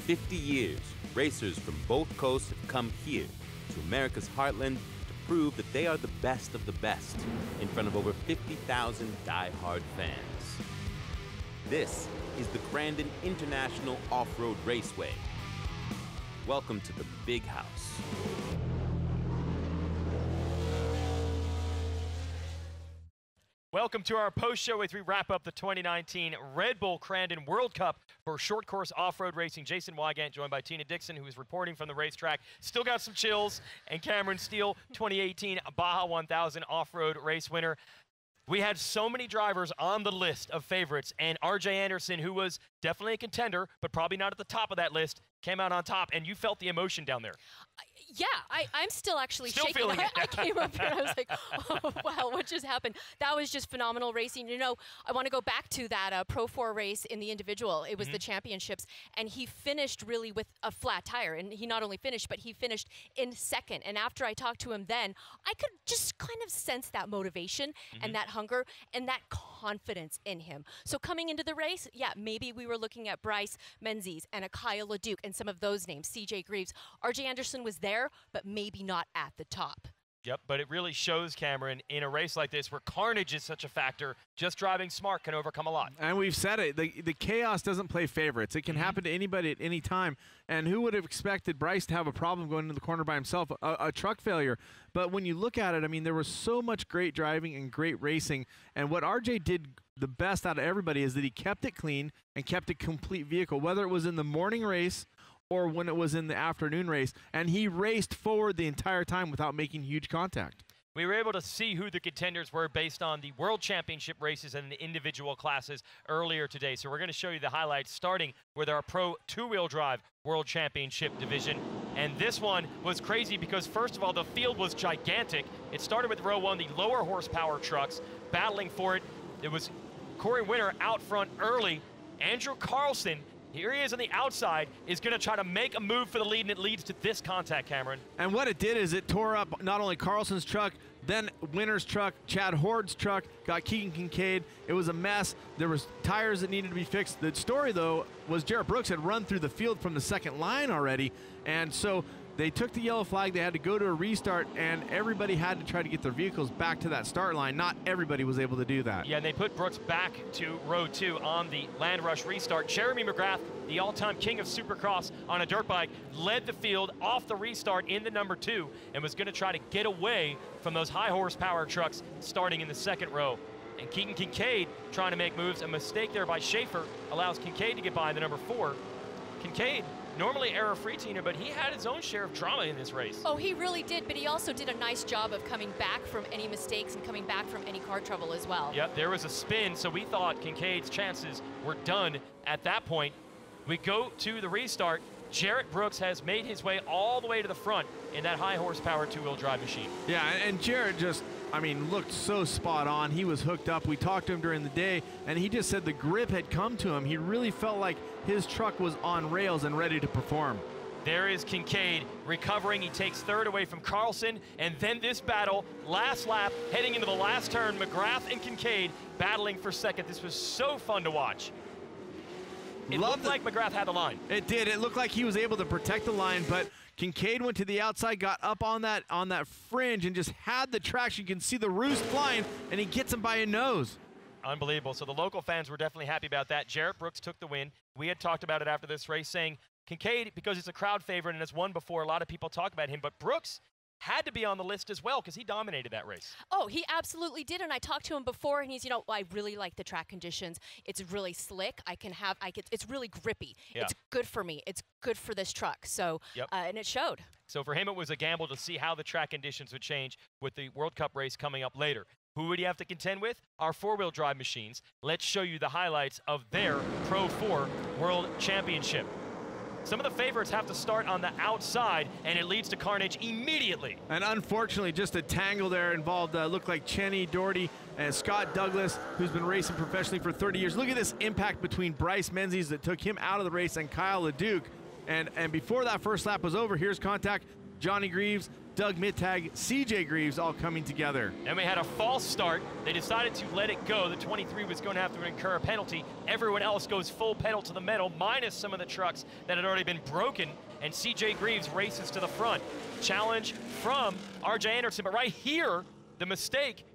50 years, racers from both coasts have come here to America's heartland to prove that they are the best of the best in front of over 50,000 die-hard fans. This is the Crandon International Off-Road Raceway. Welcome to the Big House. Welcome to our post-show as we wrap up the 2019 Red Bull Crandon World Cup for short course off-road racing. Jason Wygant joined by Tina Dixon, who is reporting from the racetrack. Still got some chills. And Cameron Steele, 2018 Baja 1000 off-road race winner. We had so many drivers on the list of favorites, and RJ Anderson, who was definitely a contender, but probably not at the top of that list, came out on top, and you felt the emotion down there. Yeah, I'm still actually still shaking. Feeling it. I came up here and I was like, oh, wow, what just happened? That was just phenomenal racing. You know, I want to go back to that Pro 4 race in the individual. It was the championships, and he finished really with a flat tire. And he not only finished, but he finished in second. And after I talked to him then, I could just kind of sense that motivation and that hunger and that confidence in him. So coming into the race, yeah, maybe we were looking at Bryce Menzies and a Kyle LeDuc and some of those names, CJ Greaves. RJ Anderson was there, but maybe not at the top. Yep, but it really shows, Cameron, in a race like this where carnage is such a factor, just driving smart can overcome a lot. And we've said it, the chaos doesn't play favorites. It can happen to anybody at any time. And who would have expected Bryce to have a problem going into the corner by himself, a truck failure? But when you look at it, I mean, there was so much great driving and great racing. And what RJ did the best out of everybody is that he kept it clean and kept a complete vehicle, whether it was in the morning race or when it was in the afternoon race, and he raced forward the entire time without making huge contact. We were able to see who the contenders were based on the World Championship races and the individual classes earlier today. So we're going to show you the highlights, starting with our Pro Two-Wheel Drive World Championship division. And this one was crazy because, first of all, the field was gigantic. It started with row one, the lower horsepower trucks, battling for it. It was Corey Winter out front early. Andrew Carlson, here he is on the outside, is going to try to make a move for the lead, and it leads to this contact, Cameron. And what it did is it tore up not only Carlson's truck, then Winter's truck, Chad Hord's truck, got Keegan Kincaid. It was a mess. There was tires that needed to be fixed. The story, though, was Jarrett Brooks had run through the field from the second line already, and so they took the yellow flag. They had to go to a restart, and everybody had to try to get their vehicles back to that start line. Not everybody was able to do that. Yeah, and they put Brooks back to row two on the Land Rush restart. Jeremy McGrath, the all-time king of Supercross on a dirt bike, led the field off the restart in the number two and was going to try to get away from those high horsepower trucks starting in the second row. And Keegan Kincaid trying to make moves. A mistake there by Schaefer allows Kincaid to get by the number four. Kincaid, normally error-free, Tina, but he had his own share of drama in this race. Oh, he really did, but he also did a nice job of coming back from any mistakes and coming back from any car trouble as well. Yep, there was a spin, so we thought Kincaid's chances were done at that point. We go to the restart. Jarrett Brooks has made his way all the way to the front in that high horsepower two-wheel drive machine. Yeah, and Jarrett just, I mean, looked so spot on. He was hooked up. We talked to him during the day, and he just said the grip had come to him. He really felt like his truck was on rails and ready to perform. There is Kincaid recovering. He takes third away from Carlson, and then this battle, last lap, heading into the last turn, McGrath and Kincaid battling for second. This was so fun to watch. It looked like McGrath had the line. It did. It looked like he was able to protect the line, but Kincaid went to the outside, got up on that fringe, and just had the traction. You can see the roost flying, and he gets him by a nose. Unbelievable. So the local fans were definitely happy about that. Jarrett Brooks took the win. We had talked about it after this race, saying Kincaid, because it's a crowd favorite and has won before, a lot of people talk about him, but Brooks had to be on the list as well because he dominated that race. Oh, he absolutely did, and I talked to him before, and he's, you know, I really like the track conditions. It's really slick. It's really grippy. Yeah. It's good for me. It's good for this truck. So, and it showed. So for him, it was a gamble to see how the track conditions would change with the World Cup race coming up later. Who would he have to contend with? Our four-wheel drive machines. Let's show you the highlights of their Pro 4 World Championship. Some of the favorites have to start on the outside, and it leads to carnage immediately. And unfortunately, just a tangle there involved, looked like Chenny Doherty and Scott Douglas, who's been racing professionally for 30 years. Look at this impact between Bryce Menzies that took him out of the race and Kyle LeDuc. And before that first lap was over, here's contact. Johnny Greaves Doug Mittag, CJ Greaves all coming together. And we had a false start. They decided to let it go. The 23 was going to have to incur a penalty. Everyone else goes full pedal to the metal, minus some of the trucks that had already been broken. And CJ Greaves races to the front. Challenge from RJ Anderson. But right here, the mistake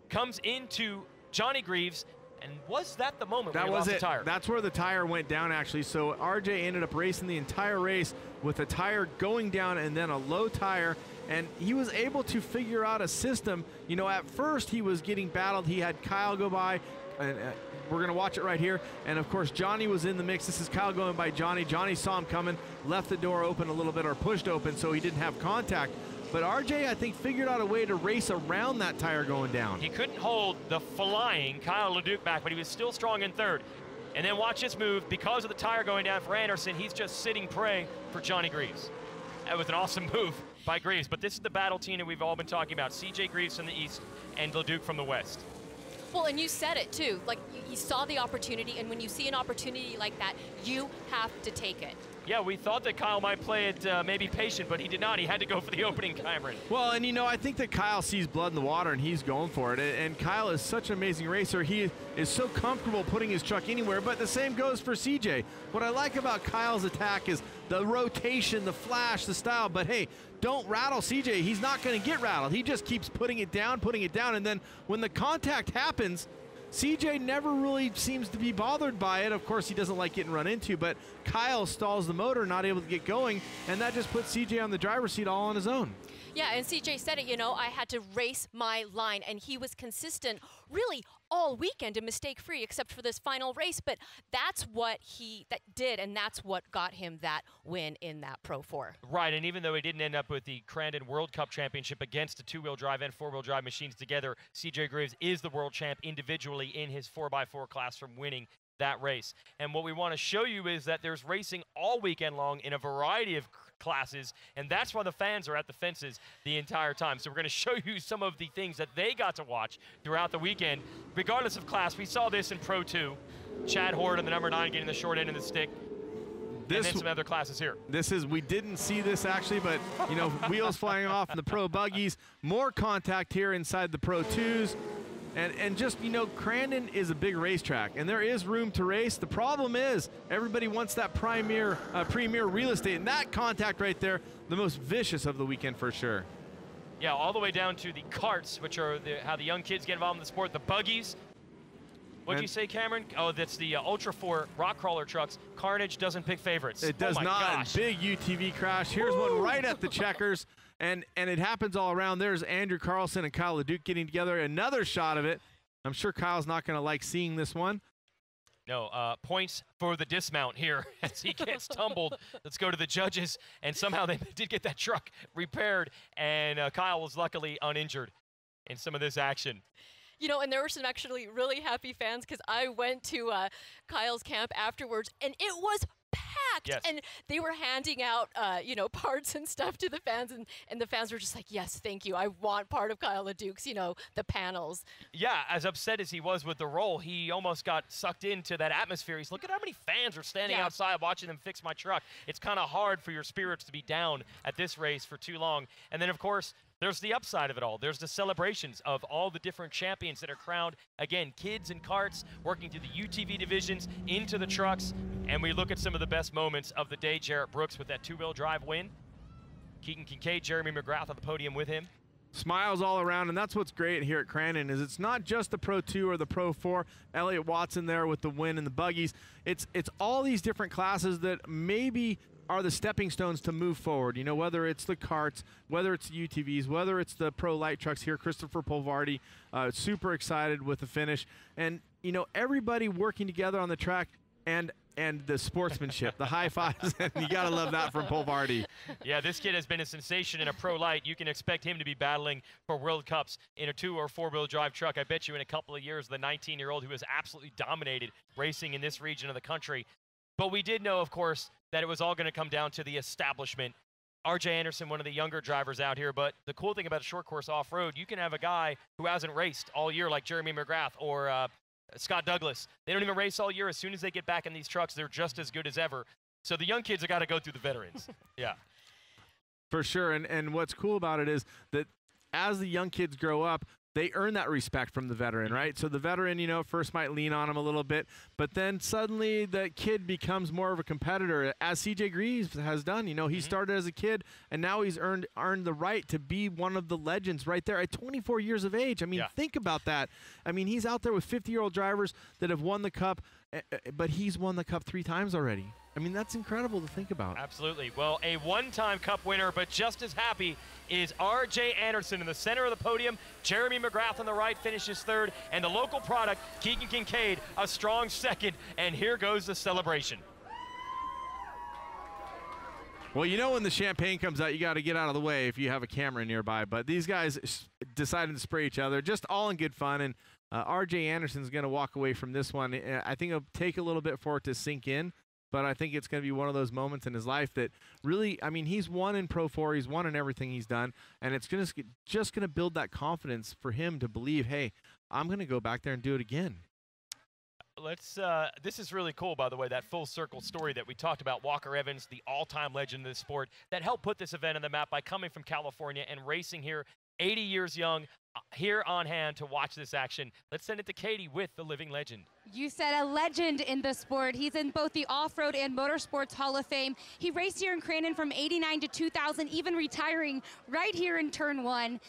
comes into Johnny Greaves. And was that the moment where he lost the tire? That's where the tire went down, actually. So RJ ended up racing the entire race with a tire going down and then a low tire. And he was able to figure out a system. You know, at first he was getting battled. He had Kyle go by. And we're going to watch it right here. And, of course, Johnny was in the mix. This is Kyle going by Johnny. Johnny saw him coming, left the door open a little bit or pushed open so he didn't have contact. But RJ, I think, figured out a way to race around that tire going down. He couldn't hold the flying Kyle LeDuc back, but he was still strong in third. And then watch this move. Because of the tire going down for Anderson, he's just sitting prey for Johnny Greaves. That was an awesome move by Greaves. But this is the battle, Tina, we've all been talking about. CJ Greaves from the east and LeDuc from the west. Well, and you said it too. Like, you saw the opportunity, and when you see an opportunity like that, you have to take it. Yeah, we thought that Kyle might play it maybe patient, but he did not. He had to go for the opening, Cameron. Well, and you know, I think that Kyle sees blood in the water, and he's going for it. And Kyle is such an amazing racer. He is so comfortable putting his truck anywhere, but the same goes for CJ. What I like about Kyle's attack is the rotation, the flash, the style, but hey, don't rattle CJ. He's not going to get rattled. He just keeps putting it down, and then when the contact happens, CJ never really seems to be bothered by it. Of course, he doesn't like getting run into, but Kyle stalls the motor, not able to get going, and that just puts CJ on the driver's seat all on his own. Yeah, and CJ said it, you know, I had to race my line, and he was consistent really all weekend and mistake-free except for this final race, but that's what he did, and that's what got him that win in that Pro 4. Right, and even though he didn't end up with the Crandon World Cup Championship against the two-wheel drive and four-wheel drive machines together, CJ Greaves is the world champ individually in his 4x4 class from winning that race. And what we want to show you is that there's racing all weekend long in a variety of classes, and that's why the fans are at the fences the entire time. So we're going to show you some of the things that they got to watch throughout the weekend. Regardless of class, we saw this in Pro 2. Chad Horde on the number 9 getting the short end of the stick. And then some other classes here. We didn't see this actually, but you know, wheels flying off in the Pro buggies, more contact here inside the Pro 2s. And just, you know, Crandon is a big racetrack, and there is room to race. The problem is everybody wants that premier real estate, and that contact right there, the most vicious of the weekend for sure. Yeah, all the way down to the carts, which are how the young kids get involved in the sport, the buggies. What'd you say, Cameron? Oh, that's the Ultra 4 rock crawler trucks. Carnage doesn't pick favorites. It does not. Gosh. Big UTV crash. Here's one right at the checkers. And it happens all around. There's Andrew Carlson and Kyle LeDuc getting together. Another shot of it. I'm sure Kyle's not going to like seeing this one. No, points for the dismount here as he gets tumbled. Let's go to the judges. And somehow they did get that truck repaired. And Kyle was luckily uninjured in some of this action. You know, and there were some actually really happy fans because I went to Kyle's camp afterwards, and it was packed. Yes. And they were handing out, you know, parts and stuff to the fans, and the fans were just like, yes, thank you. I want part of Kyle LeDuc's, you know, the panels. Yeah, as upset as he was with the roll, he almost got sucked into that atmosphere. He's, look at how many fans are standing outside watching them fix my truck. It's kind of hard for your spirits to be down at this race for too long. And then, of course, there's the upside of it all. There's the celebrations of all the different champions that are crowned. Again, kids and carts working through the UTV divisions into the trucks. And we look at some of the best moments of the day. Jarrett Brooks with that two-wheel drive win. Keegan Kincaid, Jeremy McGrath on the podium with him. Smiles all around, and that's what's great here at Crandon is it's not just the Pro 2 or the Pro 4. Elliott Watson there with the win in the buggies. It's all these different classes that maybe are the stepping stones to move forward. You know, whether it's the carts, whether it's the UTVs, whether it's the pro light trucks here. Christopher Polvardi, super excited with the finish. And, you know, everybody working together on the track and the sportsmanship, the high fives, and you got to love that from Polvardi. Yeah, this kid has been a sensation in a pro light. You can expect him to be battling for World Cups in a 2- or 4-wheel drive truck. I bet you in a couple of years, the 19-year-old who has absolutely dominated racing in this region of the country. But we did know, of course, that it was all going to come down to the establishment. RJ Anderson, one of the younger drivers out here. But the cool thing about a short course off-road, you can have a guy who hasn't raced all year like Jeremy McGrath or Scott Douglas. They don't even race all year. As soon as they get back in these trucks, they're just as good as ever. So the young kids have got to go through the veterans. Yeah. For sure, and what's cool about it is that as the young kids grow up, they earn that respect from the veteran, right? So the veteran, you know, first might lean on him a little bit, but then suddenly the kid becomes more of a competitor, as CJ Greaves has done. You know, he started as a kid, and now he's earned the right to be one of the legends right there at 24 years of age. I mean, think about that. I mean, he's out there with 50-year-old drivers that have won the Cup, but he's won the Cup 3 times already. I mean, that's incredible to think about. Absolutely. Well, a one-time Cup winner, but just as happy is R.J. Anderson in the center of the podium. Jeremy McGrath on the right finishes third, and the local product, Keegan Kincaid, a strong second. And here goes the celebration. Well, you know when the champagne comes out, you got to get out of the way if you have a camera nearby. But these guys decided to spray each other, just all in good fun. And R.J. Anderson's going to walk away from this one. I think it'll take a little bit for it to sink in. But I think it's going to be one of those moments in his life that really, I mean, he's won in Pro 4, he's won in everything he's done, and it's just going to build that confidence for him to believe, hey, I'm going to go back there and do it again. This is really cool, by the way, that full circle story that we talked about. Walker Evans, the all-time legend of the sport, that helped put this event on the map by coming from California and racing here, 80 years young, here on hand to watch this action. Let's send it to Katie with the living legend. You said a legend in the sport. He's in both the Off-Road and Motorsports Hall of Fame. He raced here in Crandon from '89 to 2000, even retiring right here in Turn 1.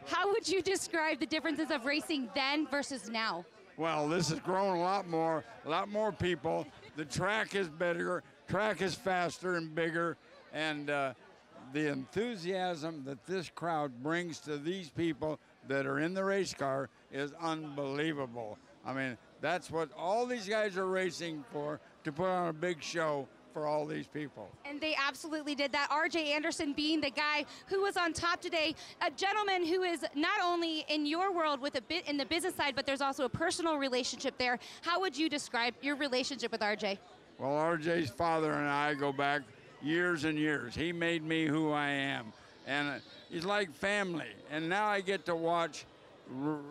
How would you describe the differences of racing then versus now? Well, this has grown a lot more people. The track is better, track is faster and bigger, and the enthusiasm that this crowd brings to these people that are in the race car is unbelievable. I mean, that's what all these guys are racing for, to put on a big show for all these people. And they absolutely did that. R.J. Anderson being the guy who was on top today, a gentleman who is not only in your world with a bit in the business side, but there's also a personal relationship there. How would you describe your relationship with R.J.? Well, R.J.'s father and I go back years and years. He made me who I am. And he's like family. And now I get to watch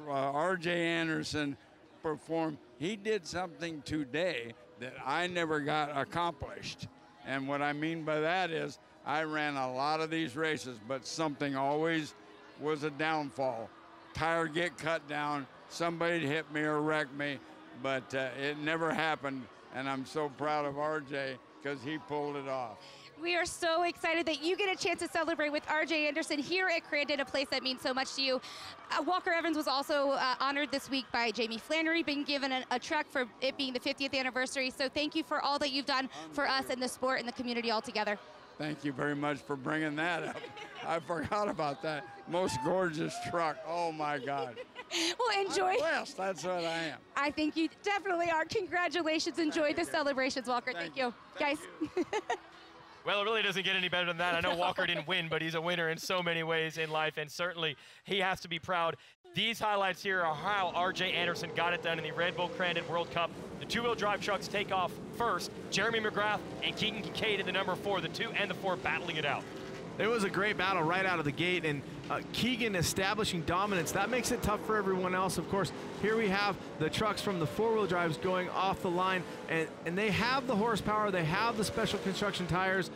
R.J. Anderson perform. He did something today that I never got accomplished. And what I mean by that is I ran a lot of these races, but something always was a downfall. Tire get cut down, somebody hit me or wrecked me, but it never happened. And I'm so proud of R.J. because he pulled it off. We are so excited that you get a chance to celebrate with R.J. Anderson here at Crandon, a place that means so much to you. Walker Evans was also honored this week by Jamie Flannery, being given a truck for it being the 50th anniversary. So thank you for all that you've done for us and the sport and the community altogether. Thank you very much for bringing that up. I forgot about that. Most gorgeous truck. Oh, my God. Well, enjoy. I'm blessed. That's what I am. I think you definitely are. Congratulations. Enjoy the celebrations, Walker. Thank you. Guys. Well, it really doesn't get any better than that. I know Walker didn't win, but he's a winner in so many ways in life, and certainly he has to be proud. These highlights here are how R.J. Anderson got it done in the Red Bull Crandon World Cup. The two-wheel drive trucks take off first. Jeremy McGrath and Keegan Kincaid in the number 4, the 2 and the 4 battling it out. It was a great battle right out of the gate, and Keegan establishing dominance. That makes it tough for everyone else. Of course, here we have the trucks from the four-wheel drives going off the line, and they have the horsepower, they have the special construction tires.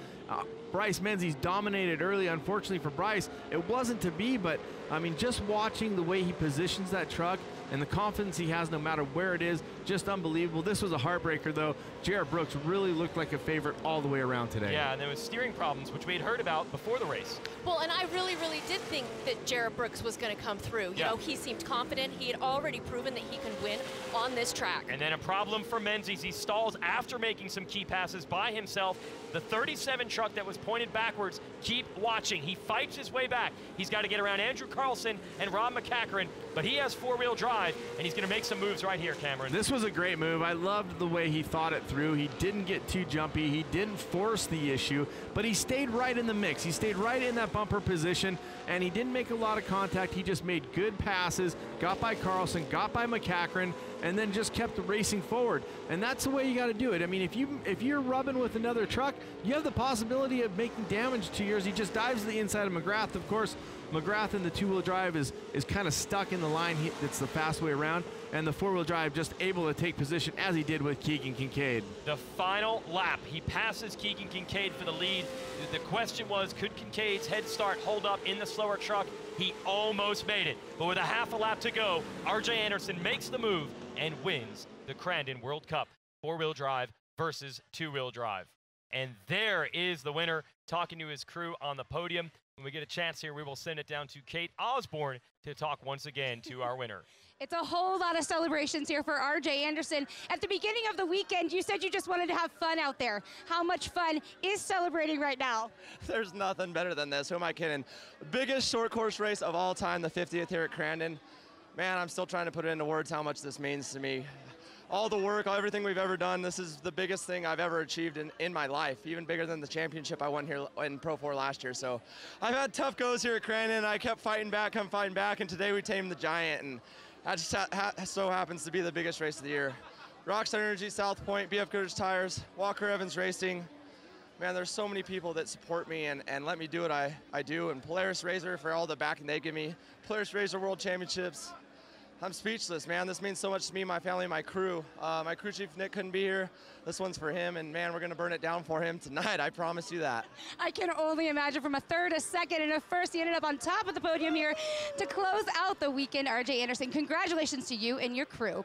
Bryce Menzies dominated early. Unfortunately for Bryce, it wasn't to be, but I mean, just watching the way he positions that truck and the confidence he has no matter where it is, just unbelievable. This was a heartbreaker, though. Jared Brooks really looked like a favorite all the way around today. Yeah, and there was steering problems, which we had heard about before the race. Well, and I really did think that Jared Brooks was going to come through. You know, he seemed confident. He had already proven that he can win on this track. And then a problem for Menzies. He stalls after making some key passes by himself. The 37 truck that was pointed backwards, keep watching. He fights his way back. He's got to get around Andrew Carlson and Rob McCachran, but he has four-wheel drive, and he's going to make some moves right here, Cameron. This was a great move. I loved the way he thought it through. He didn't get too jumpy. He didn't force the issue, but he stayed right in the mix. He stayed right in that bumper position, and he didn't make a lot of contact. He just made good passes, got by Carlson, got by McCachran, and then just kept racing forward. And that's the way you got to do it. I mean, if you're rubbing with another truck, you have the possibility of making damage to yours. He just dives to the inside of McGrath. Of course, McGrath in the two-wheel drive is kind of stuck in the line. It's the fast way around. and the four-wheel drive just able to take position as he did with Keegan Kincaid. The final lap, he passes Keegan Kincaid for the lead. The question was, could Kincaid's head start hold up in the slower truck? He almost made it, but with a half a lap to go, RJ Anderson makes the move and wins the Crandon World Cup four-wheel drive versus two-wheel drive. And there is the winner, talking to his crew on the podium. When we get a chance here, we will send it down to Kate Osborne to talk once again to our winner. It's a whole lot of celebrations here for RJ Anderson. At the beginning of the weekend, you said you just wanted to have fun out there. How much fun is celebrating right now? There's nothing better than this. Who am I kidding? Biggest short course race of all time, the 50th here at Crandon. Man, I'm still trying to put it into words how much this means to me. All the work, everything we've ever done, this is the biggest thing I've ever achieved in my life, even bigger than the championship I won here in Pro 4 last year. So I've had tough goes here at Crandon. I kept fighting back, and today we tamed the giant, and that just so happens to be the biggest race of the year. Rockstar Energy, South Point, BF Goodrich Tires, Walker Evans Racing. Man, there's so many people that support me and let me do what I do, and Polaris Razor for all the backing they give me. Polaris Razor World Championships. I'm speechless, man. This means so much to me, my family, my crew. My crew chief, Nick, couldn't be here. This one's for him, and man, we're gonna burn it down for him tonight. I promise you that. I can only imagine. From a third, a second, and a first, he ended up on top of the podium here to close out the weekend. RJ Anderson, congratulations to you and your crew.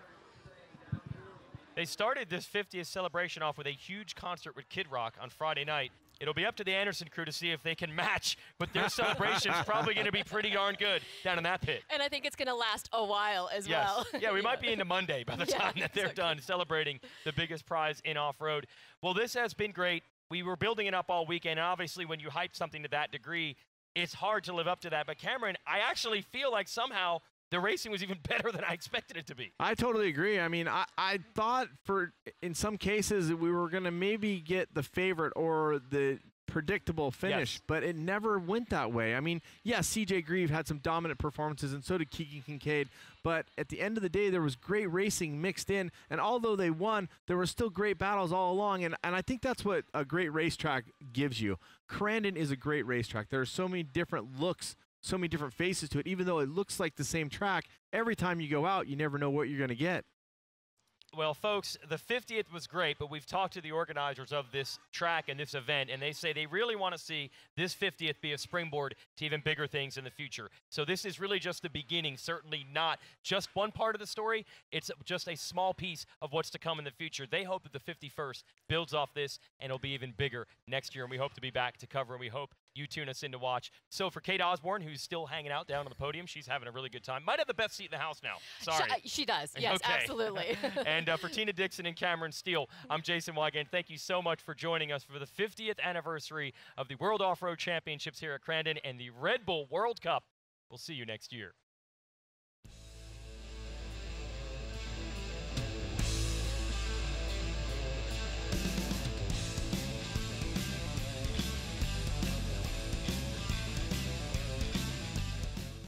They started this 50th celebration off with a huge concert with Kid Rock on Friday night. It'll be up to the Anderson crew to see if they can match, but their celebration's probably going to be pretty darn good down in that pit. And I think it's going to last a while as well. Yeah, we might be into Monday by the time that they're done celebrating the biggest prize in off-road. Well, this has been great. We were building it up all weekend, and obviously when you hype something to that degree, it's hard to live up to that. But Cameron, I actually feel like somehow the racing was even better than I expected it to be. I totally agree. I mean, I thought in some cases we were going to maybe get the favorite or the predictable finish, but it never went that way. I mean, yes, CJ Grieve had some dominant performances, and so did Keegan Kincaid, but at the end of the day, there was great racing mixed in, and although they won, there were still great battles all along, and I think that's what a great racetrack gives you. Crandon is a great racetrack. There are so many different looks, so many different faces to it. Even though it looks like the same track, every time you go out, you never know what you're going to get. Well, folks, the 50th was great, but we've talked to the organizers of this track and this event, and they say they really want to see this 50th be a springboard to even bigger things in the future. So this is really just the beginning, certainly not just one part of the story. It's just a small piece of what's to come in the future. They hope that the 51st builds off this, and it'll be even bigger next year, and we hope to be back to cover, and we hope you tune us in to watch. So for Kate Osborne, who's still hanging out down on the podium, she's having a really good time. Might have the best seat in the house now. Sorry. She does. Yes, okay. Absolutely. And for Tina Dixon and Cameron Steele, I'm Jason Wygant. Thank you so much for joining us for the 50th anniversary of the World Off-Road Championships here at Crandon and the Red Bull World Cup. We'll see you next year.